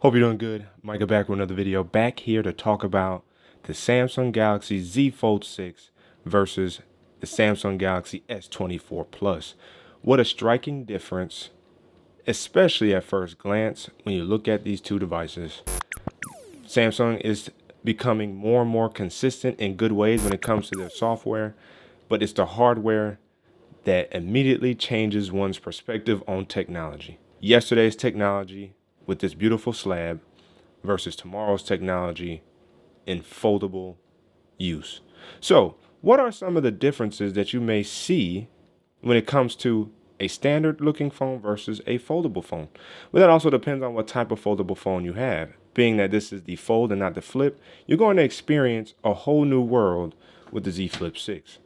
Hope you're doing good. Micah back with another video. Back here to talk about the Samsung Galaxy Z Fold 6 versus the Samsung Galaxy S24 Plus. What a striking difference, especially at first glance when you look at these two devices. Samsung is becoming more and more consistent in good ways when it comes to their software, but it's the hardware that immediately changes one's perspective on technology. Yesterday's technology with this beautiful slab versus tomorrow's technology in foldable use. So, what are some of the differences that you may see when it comes to a standard looking phone versus a foldable phone? Well, that also depends on what type of foldable phone you have. Being that this is the fold and not the flip, you're going to experience a whole new world with the Z Flip 6.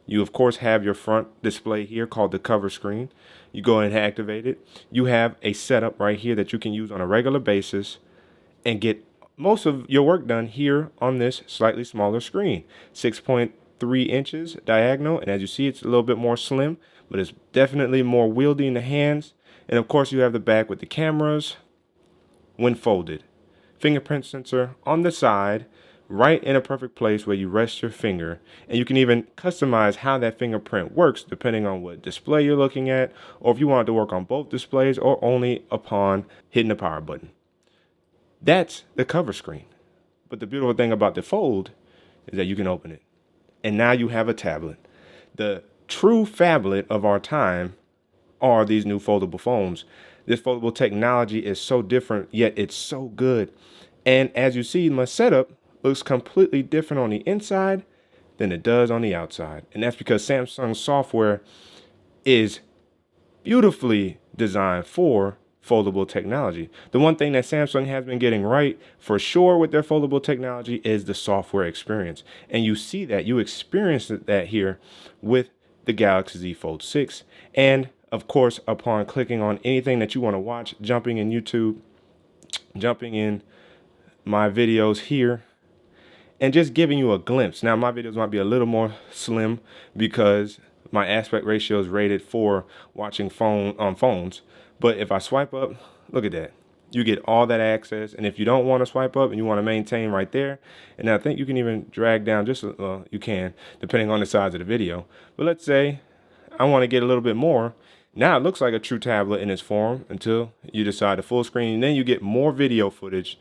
You, of course, have your front display here called the cover screen. You go ahead and activate it. You have a setup right here that you can use on a regular basis and get most of your work done here on this slightly smaller screen. 6.3 inches diagonal, and as you see, it's a little bit more slim, but it's definitely more wieldy in the hands. And of course, you have the back with the cameras when folded. Fingerprint sensor on the side, right in a perfect place where you rest your finger, and you can even customize how that fingerprint works depending on what display you're looking at, or if you want it to work on both displays or only upon hitting the power button. That's the cover screen. But the beautiful thing about the fold is that you can open it, and now you have a tablet. The true phablet of our time are these new foldable phones. This foldable technology is so different, yet it's so good. And as you see, my setup looks completely different on the inside than it does on the outside. And that's because Samsung's software is beautifully designed for foldable technology. The one thing that Samsung has been getting right for sure with their foldable technology is the software experience. And you see that, you experience that here with the Galaxy Z Fold 6. And of course, upon clicking on anything that you want to watch, jumping in YouTube, jumping in my videos here, and just giving you a glimpse. Now, my videos might be a little more slim because my aspect ratio is rated for watching phones. But if I swipe up, look at that. You get all that access. And if you don't want to swipe up and you want to maintain right there, and I think you can even drag down you can, depending on the size of the video. But let's say I want to get a little bit more. Now it looks like a true tablet in its form until you decide to full screen. And then you get more video footage,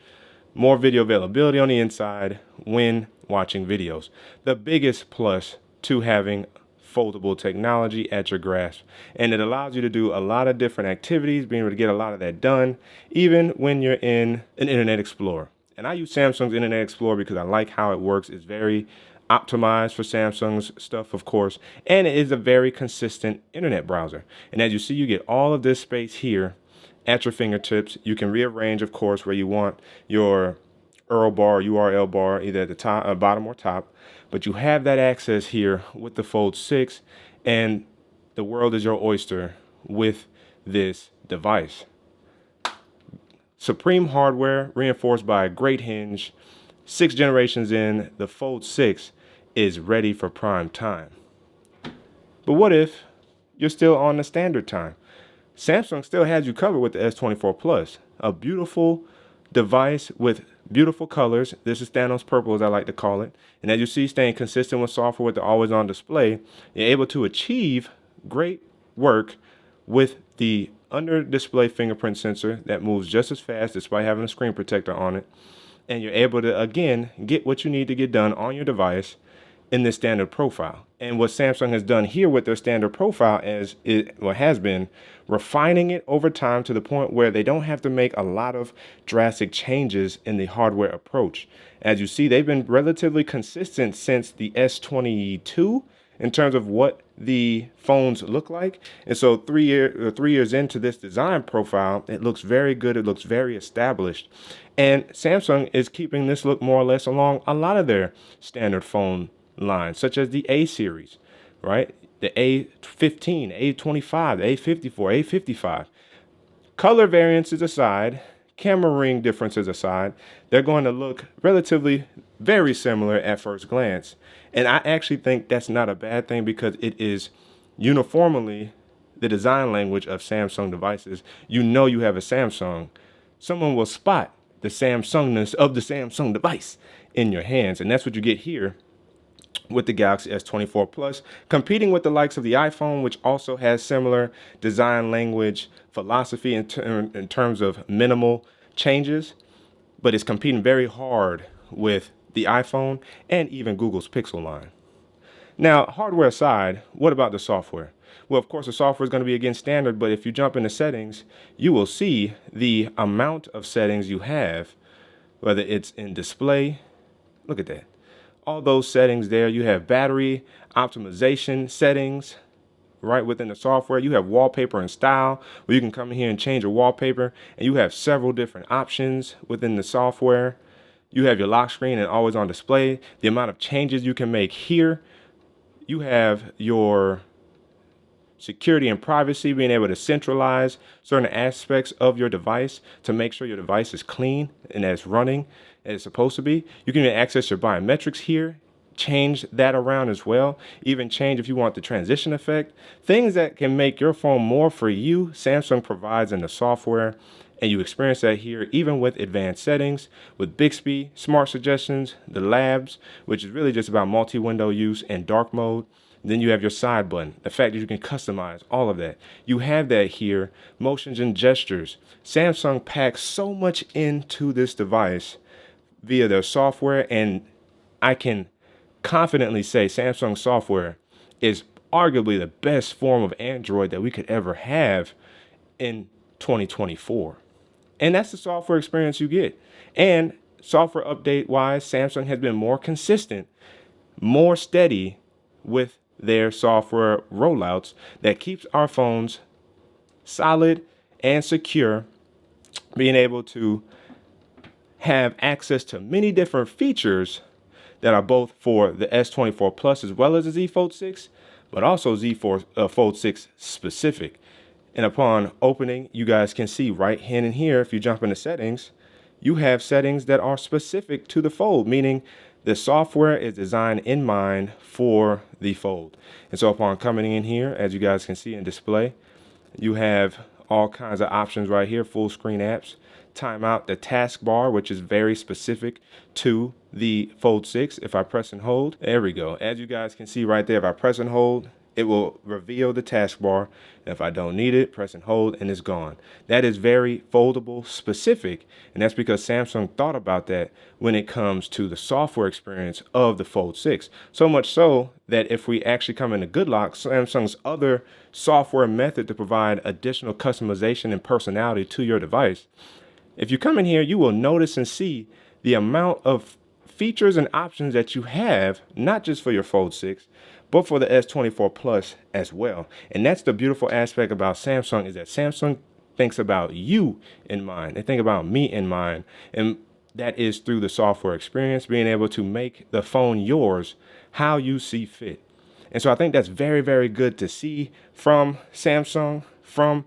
more video availability on the inside when watching videos. The biggest plus to having foldable technology at your grasp, and it allows you to do a lot of different activities, being able to get a lot of that done, even when you're in an Internet Explorer. And I use Samsung's Internet Explorer because I like how it works. It's very optimized for Samsung's stuff, of course, and it is a very consistent internet browser. And as you see, you get all of this space here at your fingertips. You can rearrange, of course, where you want your URL bar, either at the top, bottom or top. But you have that access here with the Fold 6, and the world is your oyster with this device. Supreme hardware reinforced by a great hinge. 6 generations in, the Fold 6 is ready for prime time. But what if you're still on the standard time? Samsung still has you covered with the S24 Plus, a beautiful device with beautiful colors. This is Thanos purple, as I like to call it. And as you see, staying consistent with software with the always-on display, you're able to achieve great work with the under-display fingerprint sensor that moves just as fast despite having a screen protector on it. And you're able to, again, get what you need to get done on your device in this standard profile. And what Samsung has done here with their standard profile has been refining it over time to the point where they don't have to make a lot of drastic changes in the hardware approach. As you see, they've been relatively consistent since the S22 in terms of what the phones look like. And so 3 years into this design profile, it looks very good. It looks very established. And Samsung is keeping this look more or less along a lot of their standard phone lines, such as the A series, right? The A15, A25, the A54, A55. Color variances aside, camera ring differences aside, they're going to look relatively very similar at first glance. And I actually think that's not a bad thing because it is uniformly the design language of Samsung devices. You know you have a Samsung. Someone will spot the Samsungness of the Samsung device in your hands. And that's what you get here with the Galaxy S24 Plus, competing with the likes of the iPhone, which also has similar design language philosophy in terms of minimal changes, but it's competing very hard with the iPhone and even Google's Pixel line. Now, hardware aside, what about the software? Well, of course, the software is going to be again standard, but if you jump into settings, you will see the amount of settings you have, whether it's in display. Look at that. All those settings there. You have battery optimization settings right within the software. You have wallpaper and style, where you can come in here and change your wallpaper, and you have several different options within the software. You have your lock screen and always on display. The amount of changes you can make here. You have your security and privacy, being able to centralize certain aspects of your device to make sure your device is clean and that it's running as it's supposed to be. You can even access your biometrics here, change that around as well, even change if you want the transition effect. Things that can make your phone more for you, Samsung provides in the software, and you experience that here even with advanced settings, with Bixby, smart suggestions, the labs, which is really just about multi-window use and dark mode. Then you have your side button, the fact that you can customize all of that. You have that here, motions and gestures. Samsung packs so much into this device via their software, and I can confidently say Samsung software is arguably the best form of Android that we could ever have in 2024. And that's the software experience you get. And software update wise, Samsung has been more consistent, more steady with their software rollouts that keeps our phones solid and secure, being able to have access to many different features that are both for the S24 Plus as well as the Z Fold 6, but also Fold 6 specific. And upon opening, you guys can see right hand in here, if you jump into settings, you have settings that are specific to the Fold, meaning the software is designed in mind for the Fold. And so upon coming in here, as you guys can see in display, you have all kinds of options right here, full screen apps, timeout, the taskbar, which is very specific to the Fold 6. If I press and hold, there we go. As you guys can see right there, if I press and hold, it will reveal the taskbar. If I don't need it, press and hold and it's gone. That is very foldable specific, and that's because Samsung thought about that when it comes to the software experience of the Fold 6. So much so that if we actually come into Good Lock, Samsung's other software method to provide additional customization and personality to your device, if you come in here, you will notice and see the amount of features and options that you have, not just for your Fold 6, but for the S24 Plus as well. And that's the beautiful aspect about Samsung, is that Samsung thinks about you in mind. They think about me in mind. And that is through the software experience, being able to make the phone yours how you see fit. And so I think that's very, very good to see from Samsung, from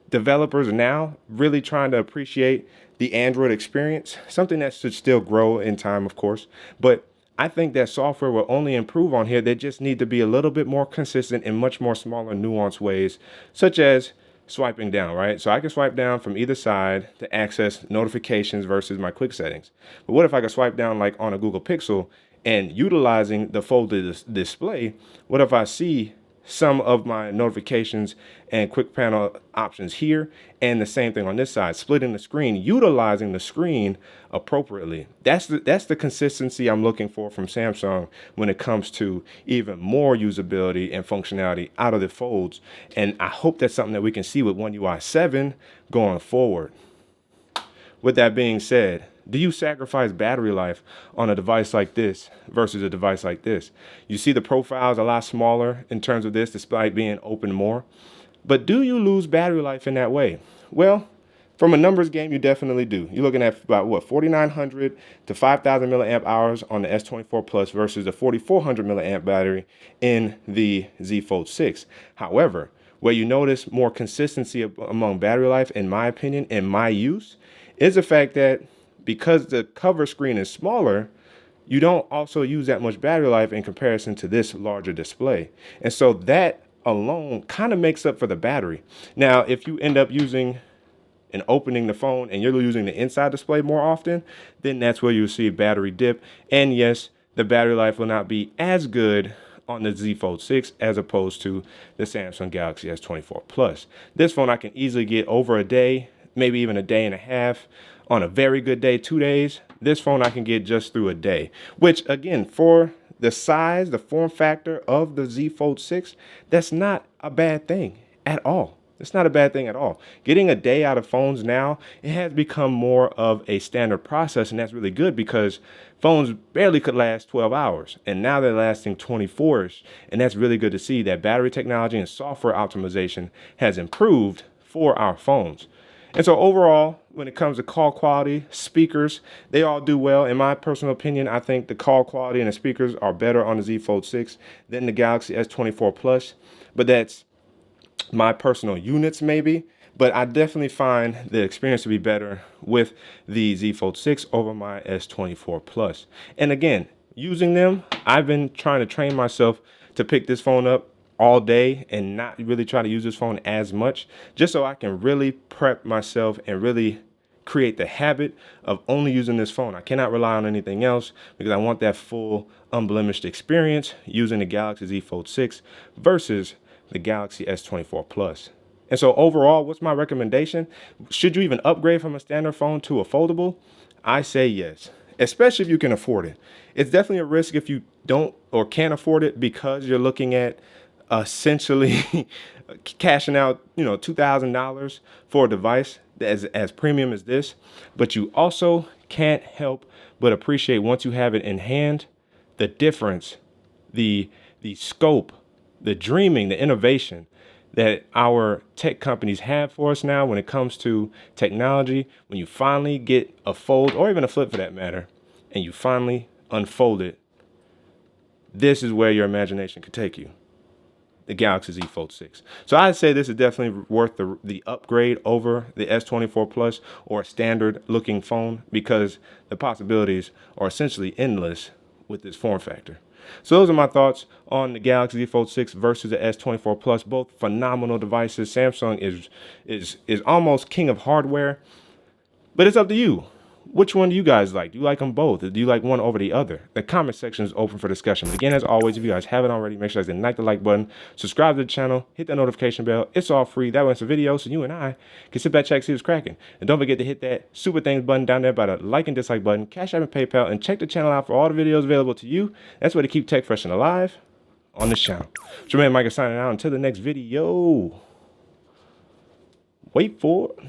developers now really trying to appreciate the Android experience, something that should still grow in time, of course. But I think that software will only improve on here. They just need to be a little bit more consistent in much more smaller, nuanced ways, such as swiping down, right? So I can swipe down from either side to access notifications versus my quick settings. But what if I could swipe down like on a Google Pixel and utilizing the folded display? What if I see some of my notifications and quick panel options here, and the same thing on this side, splitting the screen, utilizing the screen appropriately? That's the consistency I'm looking for from Samsung when it comes to even more usability and functionality out of the folds. And I hope that's something that we can see with One UI 7 going forward. With that being said, do you sacrifice battery life on a device like this versus a device like this? You see the profile's a lot smaller in terms of this, despite being open more. But do you lose battery life in that way? Well, from a numbers game, you definitely do. You're looking at about what, 4,900 to 5,000 milliamp hours on the S24 Plus versus the 4,400 milliamp battery in the Z Fold 6. However, where you notice more consistency among battery life, in my opinion, in my use, is the fact that because the cover screen is smaller, you don't also use that much battery life in comparison to this larger display. And so that alone kind of makes up for the battery. Now, if you end up using and opening the phone and you're using the inside display more often, then that's where you'll see a battery dip. And yes, the battery life will not be as good on the Z Fold 6 as opposed to the Samsung Galaxy S24 Plus. This phone I can easily get over a day, maybe even a day and a half. On a very good day, 2 days. This phone I can get just through a day, which again, for the size, the form factor of the Z Fold 6, that's not a bad thing at all. It's not a bad thing at all. Getting a day out of phones now, it has become more of a standard process, and that's really good because phones barely could last 12 hours, and now they're lasting 24-ish, and that's really good to see that battery technology and software optimization has improved for our phones. And so overall, when it comes to call quality, speakers, they all do well. In my personal opinion, I think the call quality and the speakers are better on the Z Fold 6 than the Galaxy S24 Plus, but that's my personal units maybe, but I definitely find the experience to be better with the Z Fold 6 over my S24 Plus. And again, using them, I've been trying to train myself to pick this phone up all day and not really try to use this phone as much, just so I can really prep myself and really create the habit of only using this phone. I cannot rely on anything else because I want that full unblemished experience using the Galaxy Z Fold 6 versus the Galaxy S24 Plus. And so overall, what's my recommendation? Should you even upgrade from a standard phone to a foldable? I say yes, especially if you can afford it. It's definitely a risk if you don't or can't afford it because you're looking at essentially cashing out, $2,000 for a device as premium as this. But you also can't help but appreciate once you have it in hand, the difference, the scope, the dreaming, the innovation that our tech companies have for us now when it comes to technology. When you finally get a fold or even a flip for that matter, and you finally unfold it, this is where your imagination could take you. The Galaxy Z Fold 6. So I'd say this is definitely worth the upgrade over the S24 Plus or a standard looking phone because the possibilities are essentially endless with this form factor. So those are my thoughts on the Galaxy Z Fold 6 versus the S24 Plus. Both phenomenal devices. Samsung is almost king of hardware, but it's up to you. Which one do you guys like? Do you like them both? Or do you like one over the other? The comment section is open for discussion. But again, as always, if you guys haven't already, make sure you hit the like button, subscribe to the channel, hit that notification bell. It's all free. That way it's a video so you and I can sit back, check, see what's cracking. And don't forget to hit that super thanks button down there by the like and dislike button, Cash App and PayPal, and check the channel out for all the videos available to you. That's way to keep tech fresh and alive on this channel. It's your man Micah signing out. Until the next video. Wait for it.